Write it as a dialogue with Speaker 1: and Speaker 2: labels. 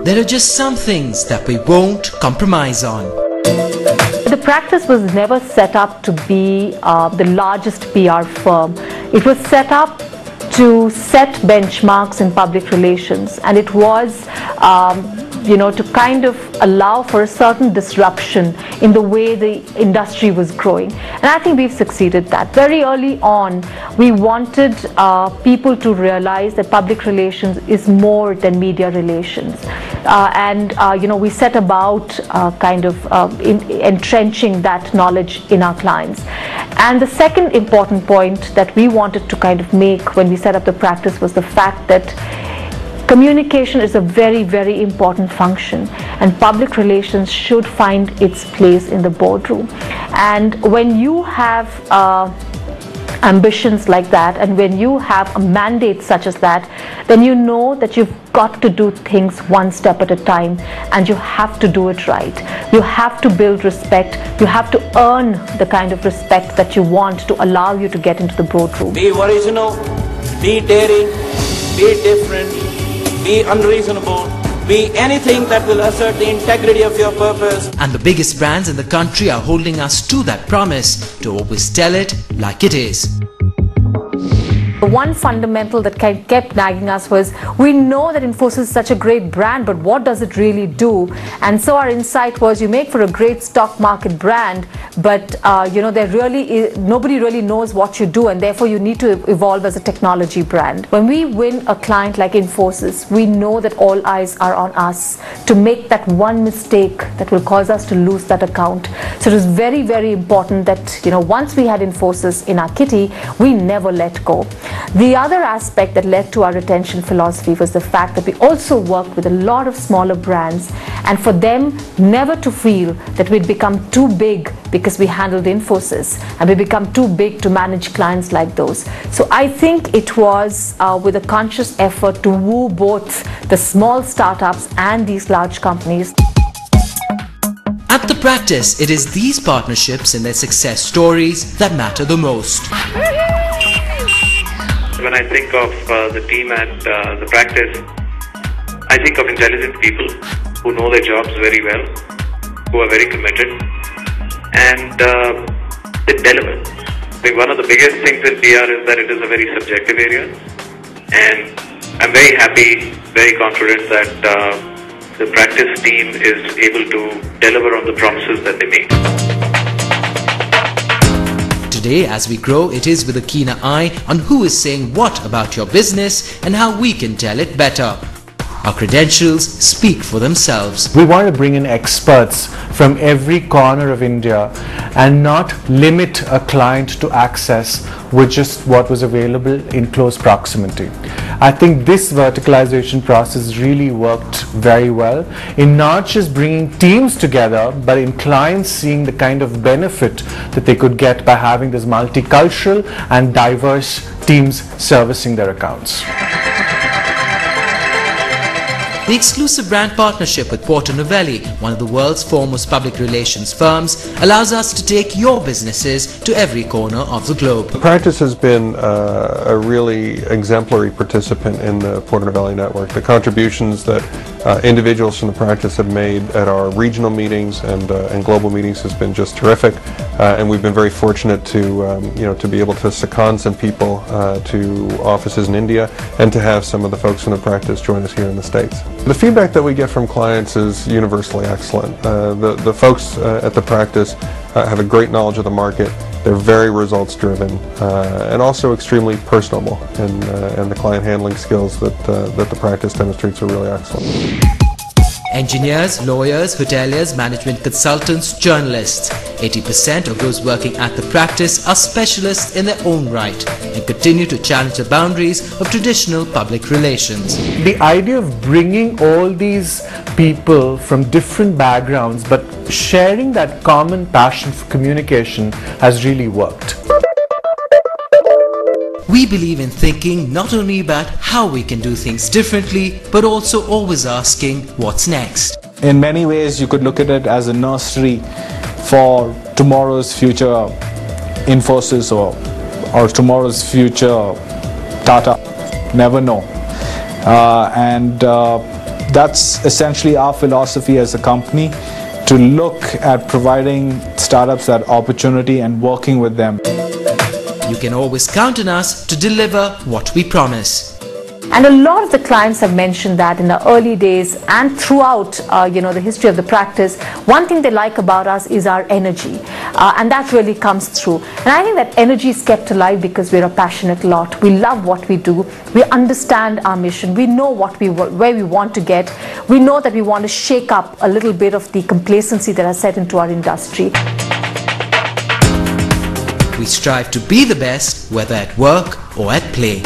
Speaker 1: There are just some things that we won't compromise on.
Speaker 2: The practice was never set up to be the largest PR firm. It was set up to set benchmarks in public relations, and it was to kind of allow for a certain disruption in the way the industry was growing. And I think we've succeeded that. Very early on, we wanted people to realize that public relations is more than media relations. We set about entrenching that knowledge in our clients. And the second important point that we wanted to kind of make when we set up the practice was the fact that communication is a very, very important function, and public relations should find its place in the boardroom. And when you have ambitions like that, and when you have a mandate such as that, then you know that you've got to do things one step at a time, and you have to do it right. You have to build respect. You have to earn the kind of respect that you want to allow you to get into the boardroom.
Speaker 3: Be original, be daring, be different, be unreasonable, be anything that will assert the integrity of your purpose.
Speaker 1: And the biggest brands in the country are holding us to that promise to always tell it like it is.
Speaker 2: The one fundamental that kept nagging us was, we know that Infosys is such a great brand, but what does it really do? And so our insight was, you make for a great stock market brand, but nobody really knows what you do, and therefore you need to evolve as a technology brand. When we win a client like Infosys, we know that all eyes are on us to make that one mistake that will cause us to lose that account. So it was very, very important that once we had Infosys in our kitty, we never let go. The other aspect that led to our retention philosophy was the fact that we also worked with a lot of smaller brands, and for them never to feel that we'd become too big because we handled Infosys, and we become too big to manage clients like those. So I think it was with a conscious effort to woo both the small startups and these large companies.
Speaker 1: At the practice, it is these partnerships and their success stories that matter the most.
Speaker 4: When I think of the team at the practice, I think of intelligent people who know their jobs very well, who are very committed, and they deliver. I think one of the biggest things in PR is that it is a very subjective area, and I'm very happy, very confident that the practice team is able to deliver on the promises that they make.
Speaker 1: Today, as we grow, it is with a keener eye on who is saying what about your business and how we can tell it better. Our credentials speak for themselves.
Speaker 5: We want to bring in experts from every corner of India and not limit a client to access with just what was available in close proximity. I think this verticalization process really worked very well in not just bringing teams together, but in clients seeing the kind of benefit that they could get by having this multicultural and diverse teams servicing their accounts.
Speaker 1: The exclusive brand partnership with Porter Novelli, one of the world's foremost public relations firms, allows us to take your businesses to every corner of the globe.
Speaker 6: The practice has been a really exemplary participant in the Porter Novelli network. The contributions that individuals from the practice have made at our regional meetings and global meetings has been just terrific, and we've been very fortunate to be able to second some people to offices in India and to have some of the folks from the practice join us here in the States. The feedback that we get from clients is universally excellent. The folks at the practice have a great knowledge of the market. They're very results driven and also extremely personable, and the client handling skills that the practice demonstrates are really excellent.
Speaker 1: Engineers, lawyers, hoteliers, management consultants, journalists. 80% of those working at the practice are specialists in their own right and continue to challenge the boundaries of traditional public relations.
Speaker 5: The idea of bringing all these people from different backgrounds but sharing that common passion for communication has really worked.
Speaker 1: We believe in thinking not only about how we can do things differently, but also always asking what's next.
Speaker 7: In many ways, you could look at it as a nursery for tomorrow's future Infosys or tomorrow's future Tata. Never know. That's essentially our philosophy as a company, to look at providing startups that opportunity and working with them.
Speaker 1: You can always count on us to deliver what we promise.
Speaker 2: And a lot of the clients have mentioned that in the early days and throughout the history of the practice, one thing they like about us is our energy, and that really comes through. And I think that energy is kept alive because we're a passionate lot. We love what we do. We understand our mission. We know where we want to get. We know that we want to shake up a little bit of the complacency that has set into our industry.
Speaker 1: We strive to be the best, whether at work or at play.